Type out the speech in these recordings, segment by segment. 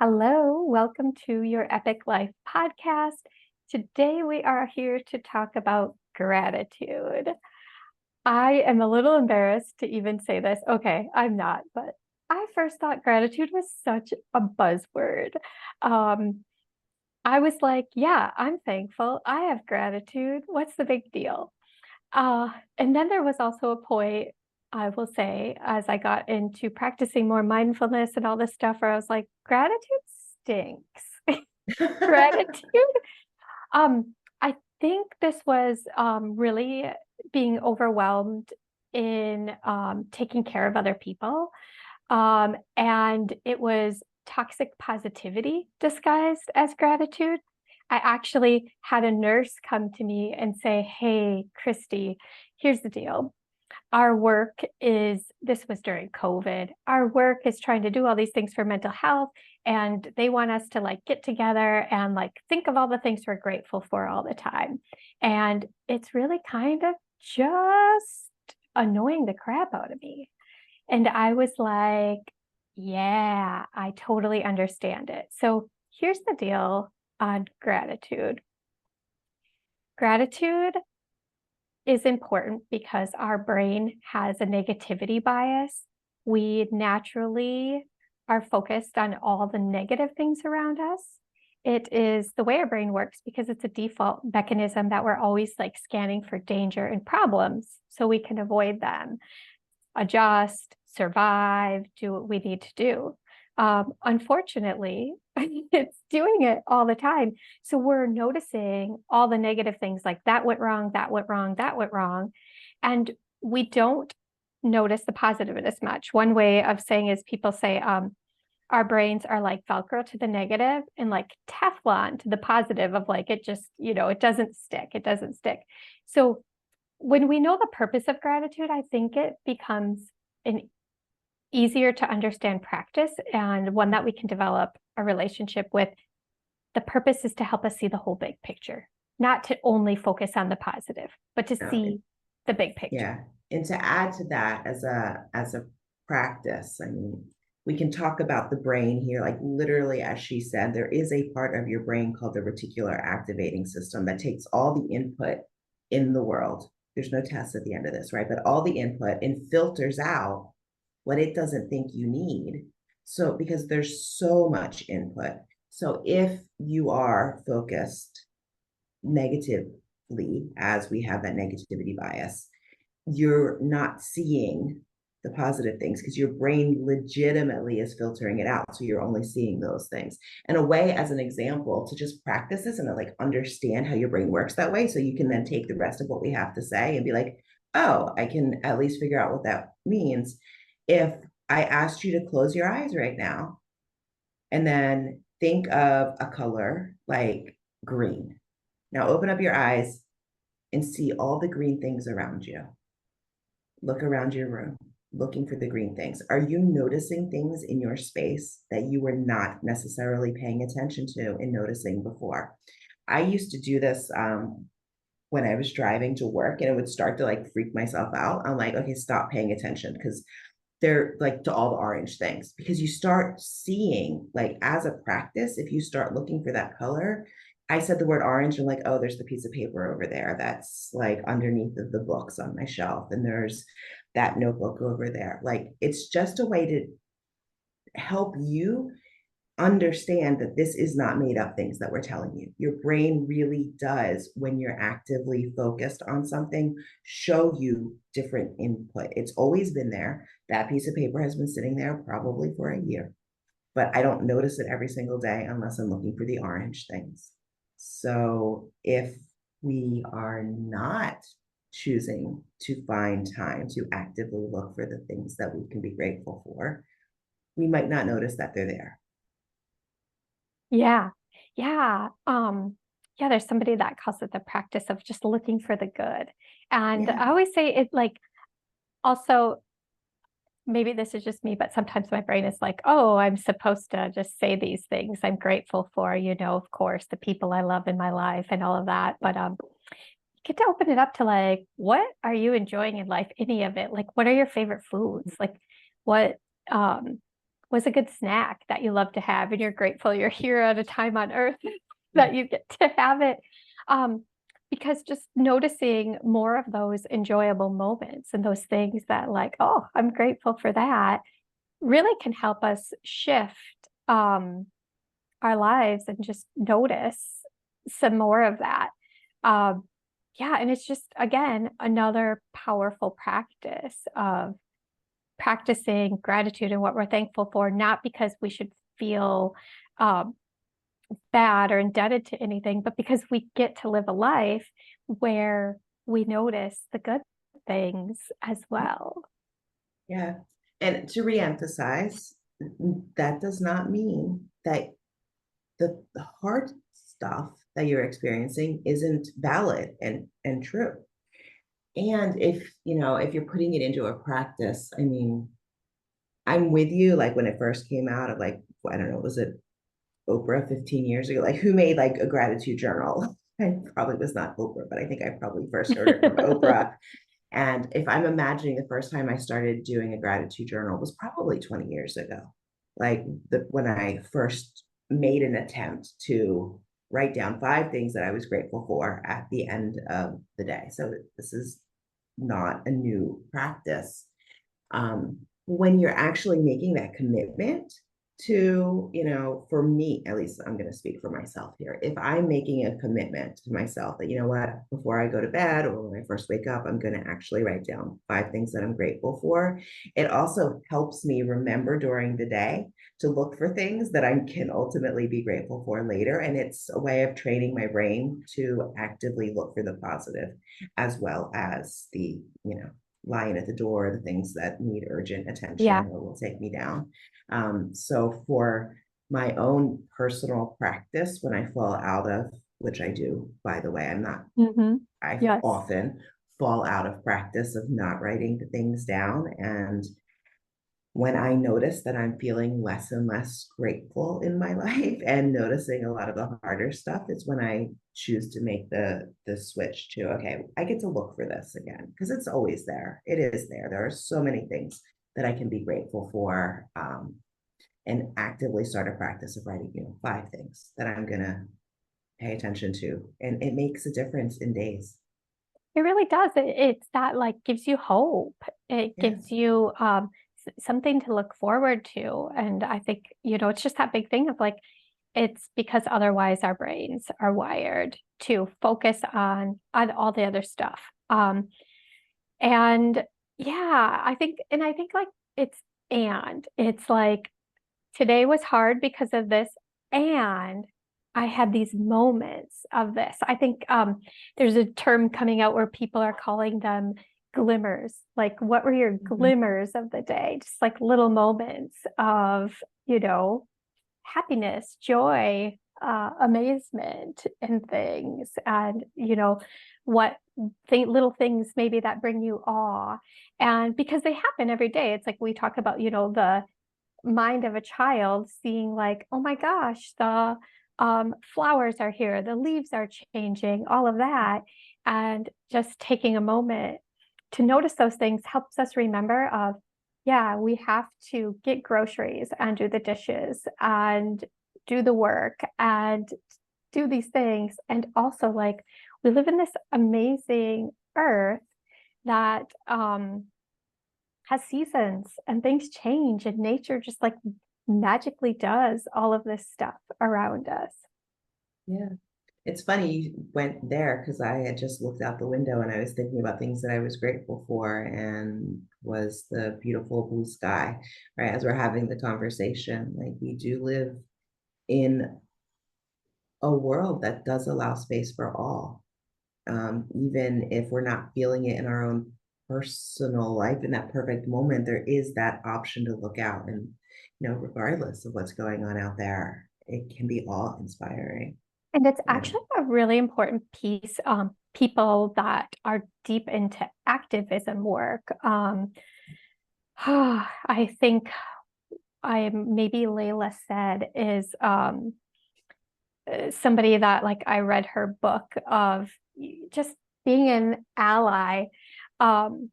Hello, welcome to your Epic Life podcast. Today we are here to talk about gratitude. I am a little embarrassed to even say this. Okay, I'm not, but I first thought gratitude was such a buzzword. Um, I was like, yeah, I'm thankful. I have gratitude. What's the big deal? And then there was also a point, I will say, as I got into practicing more mindfulness and all this stuff, where I was like, gratitude stinks. Gratitude. I think this was really being overwhelmed in taking care of other people. And it was toxic positivity disguised as gratitude. I actually had a nurse come to me and say, "Hey, Christy, here's the deal. Our work is," this was during COVID, "our work is trying to do all these things for mental health, and they want us to like get together and like think of all the things we're grateful for all the time. And it's really kind of just annoying the crap out of me." And I was like, yeah, I totally understand it. So here's the deal on gratitude. Gratitude is important because our brain has a negativity bias. We naturally are focused on all the negative things around us. It is the way our brain works because it's a default mechanism that we're always like scanning for danger and problems so we can avoid them, adjust, survive, do what we need to do. Unfortunately, it's doing it all the time. So we're noticing all the negative things like that went wrong, that went wrong, that went wrong. And we don't notice the positive in as much. One way of saying is people say our brains are like Velcro to the negative and like Teflon to the positive of like, it just, it doesn't stick. It doesn't stick. So when we know the purpose of gratitude, I think it becomes an easier to understand practice and one that we can develop a relationship with. The purpose is to help us see the whole big picture, not to only focus on the positive, but to No, see the big picture. yeah. And to add to that as a practice, I mean, we can talk about the brain here, like literally, as she said, there is a part of your brain called the reticular activating system that takes all the input in the world. There's no test at the end of this, right? But all the input and filters out what it doesn't think you need. So because there's so much input. So if you are focused negatively, as we have that negativity bias, you're not seeing the positive things because your brain legitimately is filtering it out. So you're only seeing those things. And a way, as an example, to just practice this and to like understand how your brain works that way. So you can then take the rest of what we have to say and be like, oh, I can at least figure out what that means. If I asked you to close your eyes right now and then think of a color like green. Now open up your eyes and see all the green things around you. Look around your room, looking for the green things. Are you noticing things in your space that you were not necessarily paying attention to and noticing before? I used to do this when I was driving to work, and it would start to like freak myself out. I'm like, okay, stop paying attention because they're like to all the orange things, because you start seeing, like, as a practice, if you start looking for that color. I said the word orange and like, oh, there's the piece of paper over there that's like underneath of the books on my shelf, and there's that notebook over there. Like, it's just a way to help you understand that this is not made up things that we're telling you. Your brain really does, when you're actively focused on something, show you different input. It's always been there. That piece of paper has been sitting there probably for a year, but I don't notice it every single day unless I'm looking for the orange things. So if we are not choosing to find time to actively look for the things that we can be grateful for, we might not notice that they're there. Yeah. Yeah. Yeah, there's somebody that calls it the practice of just looking for the good. And Yeah. I always say it like also maybe this is just me, but sometimes my brain is like, oh, I'm supposed to just say these things I'm grateful for, of course, the people I love in my life and all of that. But you get to open it up to like, what are you enjoying in life? Any of it? Like, what are your favorite foods? Like, what um was a good snack that you love to have, and you're grateful you're here at a time on earth that you get to have it. Um, because just noticing more of those enjoyable moments and those things that, like, oh, I'm grateful for that, really can help us shift our lives and just notice some more of that. Um, yeah, and it's just, again, another powerful practice of practicing gratitude and what we're thankful for, not because we should feel um, bad or indebted to anything, but because we get to live a life where we notice the good things as well. Yeah. And to reemphasize, that does not mean that the hard stuff that you're experiencing isn't valid and true. And if, if you're putting it into a practice, I mean, I'm with you. Like when it first came out of like, I don't know, was it Oprah 15 years ago? Like who made like a gratitude journal? I probably was not Oprah, but I think I probably first heard it from Oprah. And if I'm imagining the first time I started doing a gratitude journal was probably 20 years ago. Like when I first made an attempt to write down 5 things that I was grateful for at the end of the day. So this is not a new practice. When you're actually making that commitment to, for me, at least I'm going to speak for myself here. If I'm making a commitment to myself that, what, before I go to bed or when I first wake up, I'm going to actually write down 5 things that I'm grateful for. It also helps me remember during the day to look for things that I can ultimately be grateful for later. And it's a way of training my brain to actively look for the positive as well as the, lying at the door, the things that need urgent attention Yeah. or will take me down. So for my own personal practice, when I fall out of, which I do, by the way, I Yes. often fall out of practice of not writing the things down. And when I notice that I'm feeling less and less grateful in my life and noticing a lot of the harder stuff, it's when I choose to make the switch to, okay, I get to look for this again because it's always there. It is there. There are so many things that I can be grateful for, and actively start a practice of writing, 5 things that I'm gonna pay attention to, and it makes a difference in days. It really does. It's that, like, gives you hope. It gives Yes. you something to look forward to. And I think, it's just that big thing of like, it's because otherwise our brains are wired to focus on all the other stuff. And yeah, I think like it's like today was hard because of this, and I had these moments of this. I think there's a term coming out where people are calling them glimmers. Like, what were your Mhm. glimmers of the day? Just like little moments of, you know, happiness, joy, amazement, and things. And, what little things maybe that bring you awe. And because they happen every day, it's like we talk about, the mind of a child seeing like, oh my gosh, the flowers are here, the leaves are changing, all of that. And just taking a moment to notice those things helps us remember of, yeah, we have to get groceries and do the dishes and do the work and do these things. And also, like, we live in this amazing earth that has seasons and things change, and nature just like magically does all of this stuff around us. Yeah. It's funny you went there because I had just looked out the window and I was thinking about things that I was grateful for and was the beautiful blue sky, right? As we're having the conversation, like we do live in a world that does allow space for all. Even if we're not feeling it in our own personal life in that perfect moment, there is that option to look out and, regardless of what's going on out there, it can be awe inspiring. And it's Yeah. actually a really important piece. People that are deep into activism work. I think maybe Layla said is somebody that, like, I read her book of just being an ally, um,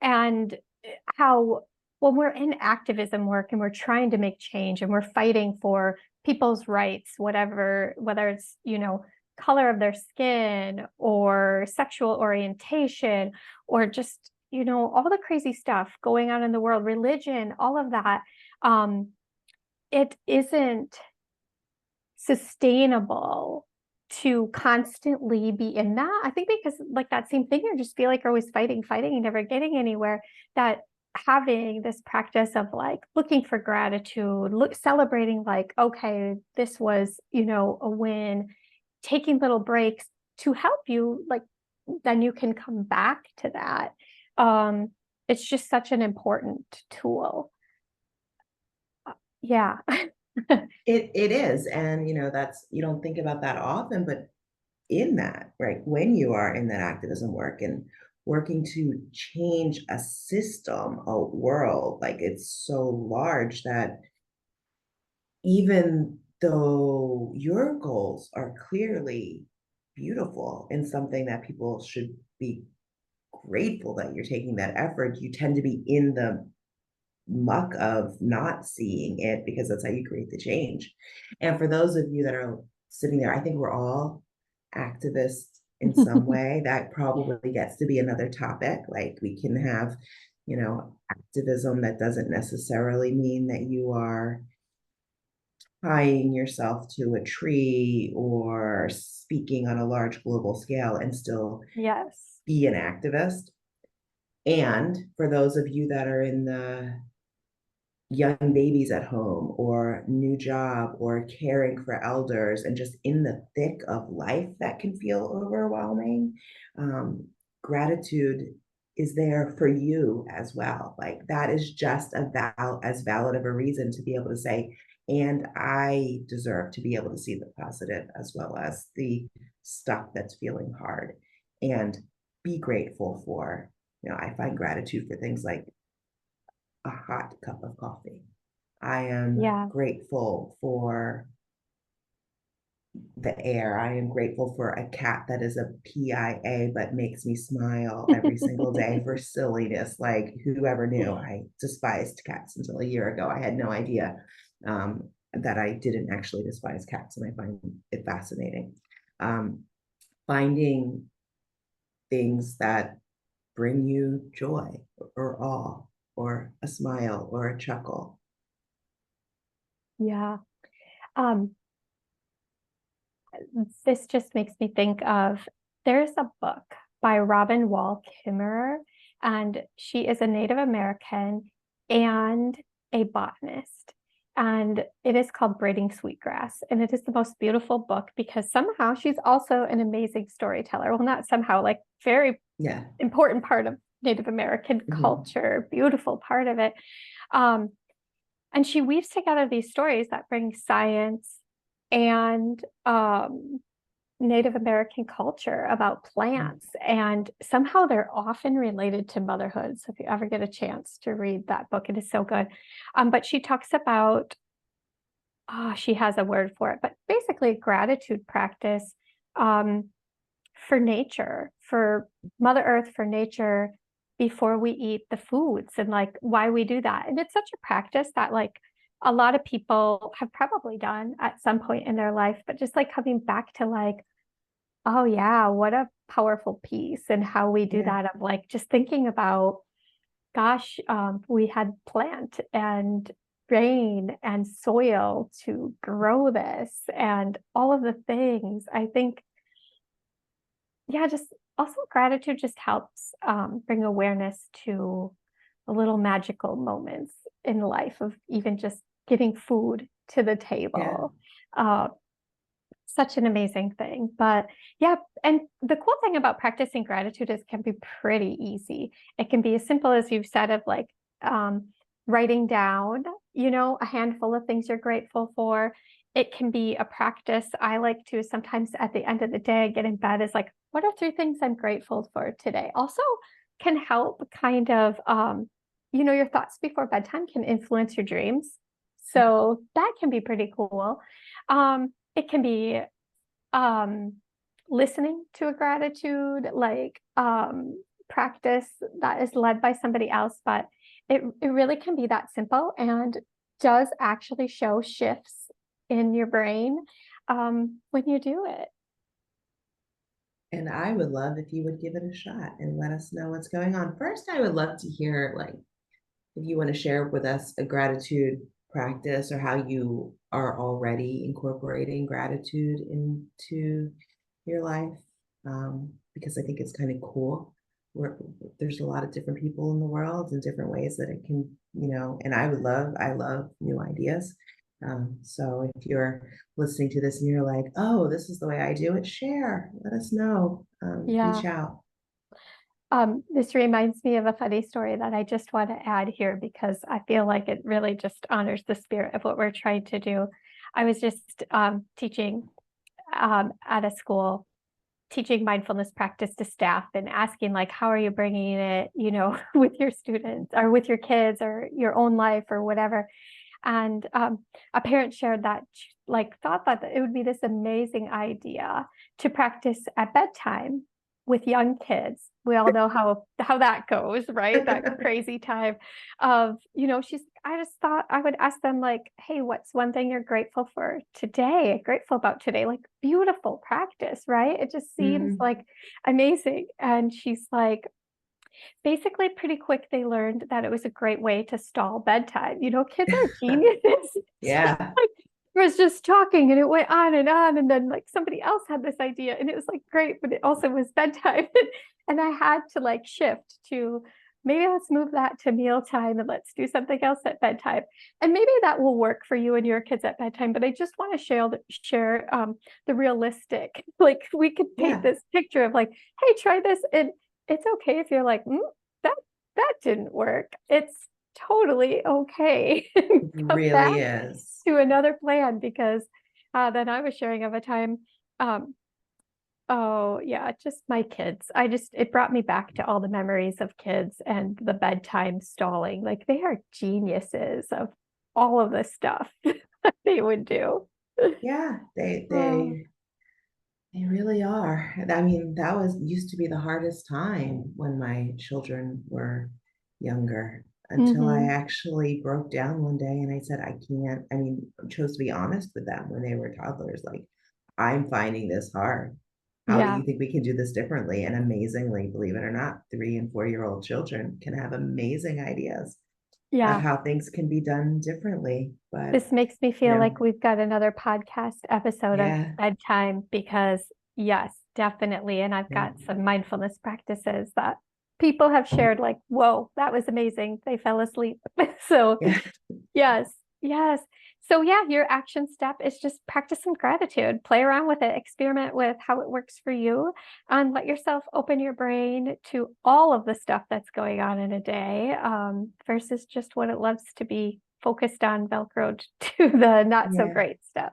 and how when we're in activism work and we're trying to make change and we're fighting for people's rights, whatever, whether it's, color of their skin or sexual orientation or just, all the crazy stuff going on in the world, religion, all of that, it isn't sustainable to constantly be in that. I think because like that same thing, you just feel like you're always fighting and never getting anywhere, that having this practice of like looking for gratitude, celebrating like, okay, this was, a win, taking little breaks to help you, like, then you can come back to that. It's just such an important tool. Yeah. It is. And that's, you don't think about that often, but in that, right, when you are in that activism work and working to change a system, a world, like it's so large that even though your goals are clearly beautiful and something that people should be grateful that you're taking that effort, you tend to be in the muck of not seeing it because that's how you create the change. And for those of you that are sitting there, I think we're all activists in some way. That probably gets to be another topic. Like we can have, activism that doesn't necessarily mean that you are tying yourself to a tree or speaking on a large global scale and still Yes. be an activist. And for those of you that are in the young babies at home or new job or caring for elders and just in the thick of life that can feel overwhelming, gratitude is there for you as well. Like that is just as valid of a reason to be able to say, and I deserve to be able to see the positive as well as the stuff that's feeling hard, and be grateful for, I find gratitude for things like a hot cup of coffee. I am Yeah. grateful for the air. I am grateful for a cat that is a PIA but makes me smile every single day for silliness. Like whoever knew? I despised cats until a year ago. I had no idea that I didn't actually despise cats, and I find it fascinating. Finding things that bring you joy or awe or a smile or a chuckle. Yeah. Um, this just makes me think of, there's a book by Robin Wall Kimmerer, and she is a Native American and a botanist. And it is called Braiding Sweetgrass. And it is the most beautiful book because somehow she's also an amazing storyteller. Well, not somehow, like very Yeah. important part of Native American culture, beautiful part of it. And she weaves together these stories that bring science and Native American culture about plants. And somehow they're often related to motherhood. So if you ever get a chance to read that book, it is so good. But she talks about, she has a word for it, but basically gratitude practice for nature, for Mother Earth, for nature, before we eat the foods, and like why we do that. And it's such a practice that like a lot of people have probably done at some point in their life, but just like coming back to like, oh yeah, what a powerful piece, and how we do that, of like just thinking about, gosh, we had plant and rain and soil to grow this and all of the things. I think, yeah, just also gratitude just helps bring awareness to the little magical moments in life of even just getting food to the table. Such an amazing thing. But yeah, and the cool thing about practicing gratitude is it can be pretty easy. It can be as simple as you've said, of like writing down, a handful of things you're grateful for. It can be a practice I like to sometimes at the end of the day, get in bed, is like, what are 3 things I'm grateful for today? Also can help kind of, your thoughts before bedtime can influence your dreams. So that can be pretty cool. It can be listening to a gratitude, like practice that is led by somebody else, but it really can be that simple and does actually show shifts in your brain when you do it. And I would love if you would give it a shot and let us know what's going on. First, I would love to hear, like, if you want to share with us a gratitude practice or how you are already incorporating gratitude into your life, because I think it's kind of cool. There's a lot of different people in the world and different ways that it can, and I love new ideas. So if you're listening to this and you're like, oh, this is the way I do it, share, let us know, Yeah. reach out. This reminds me of a funny story that I just want to add here because I feel like it really just honors the spirit of what we're trying to do. I was just teaching at a school, teaching mindfulness practice to staff and asking like, how are you bringing it, with your students or with your kids or your own life or whatever. And a parent shared that like thought that it would be this amazing idea to practice at bedtime with young kids. We all know how that goes, right? That crazy time of, I just thought I would ask them like, hey, what's one thing you're grateful for today, grateful about today? Like beautiful practice, right? It just seems Mhm. like amazing. And she's like, basically pretty quick they learned that it was a great way to stall bedtime. Kids are geniuses. Yeah. Like, was just talking and it went on and then like somebody else had this idea and it was like great, but it also was bedtime. And I had to like shift to maybe let's move that to mealtime and let's do something else at bedtime. And maybe that will work for you and your kids at bedtime. But I just want to share the realistic, like we could paint Yeah. this picture of like, hey, try this. And it's okay if you're like, that that didn't work. It's totally okay. It Come back really is. to another plan because then I was sharing of a time. Um, oh yeah, just my kids. It brought me back to all the memories of kids and the bedtime stalling. Like they are geniuses of all of the stuff that they would do. Yeah, they Oh, they they really are. I mean, that was used to be the hardest time when my children were younger until I hmm. actually broke down one day and I said, I can't. I mean, chose to be honest with them when they were toddlers. Like, I'm finding this hard. How do Yeah, you think we can do this differently? And amazingly, believe it or not, 3 and 4 year old children can have amazing ideas of yeah. how things can be done differently. But, This makes me you feel know, like we've got another podcast episode of yeah, bedtime because, yes, definitely. And I've yeah, got some mindfulness practices that people have shared, like, whoa, that was amazing. They fell asleep. So, yeah, yes, yes. So, yeah, your action step is just practice some gratitude, play around with it, experiment with how it works for you, and let yourself open your brain to all of the stuff that's going on in a day versus just what it loves to be focused on, Velcroed to the not so yeah. great stuff.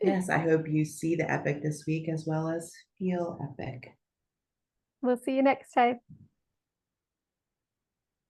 Yes, I hope you see the epic this week as well as feel epic. We'll see you next time.